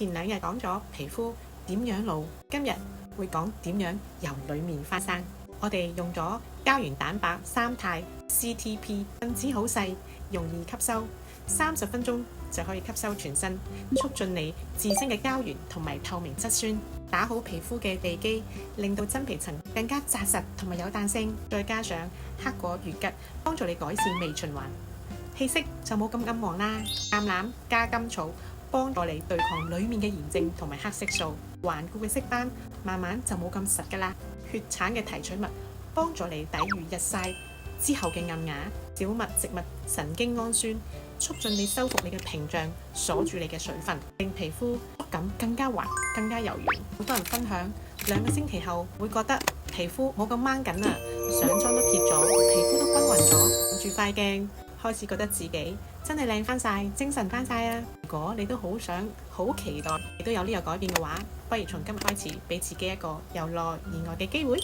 前2日講咗皮膚點樣老，今日會講點樣由裏面翻生。我哋用咗膠原蛋白三肽 CTP， 分子好細，容易吸收，30分鐘就可以吸收全身，促進你自身嘅膠原同埋透明質酸，打好皮膚嘅地基，令到真皮層更加紮實同埋有彈性。再加上黑果魚桔，幫助你改善微循環，氣色就冇咁暗黃啦。橄欖加甘草，幫助你對抗裡面嘅炎症同埋黑色素，頑固嘅色斑慢慢就冇咁實噶啦。血橙嘅提取物，幫助你抵禦日曬之後嘅暗啞。小麥植物神經氨酸，促進你修復你嘅屏障，鎖住你嘅水分，令皮膚觸感更加滑更加柔軟。好多人分享2個星期後會覺得皮膚冇咁掹緊啦，上妝都貼咗，皮膚都均勻咗，望住塊鏡開始覺得自己真係靚翻晒，精神翻晒啊！如果你都好想好期待你都有呢個改變嘅話，不如從今日開始俾自己一個由內而外嘅機會。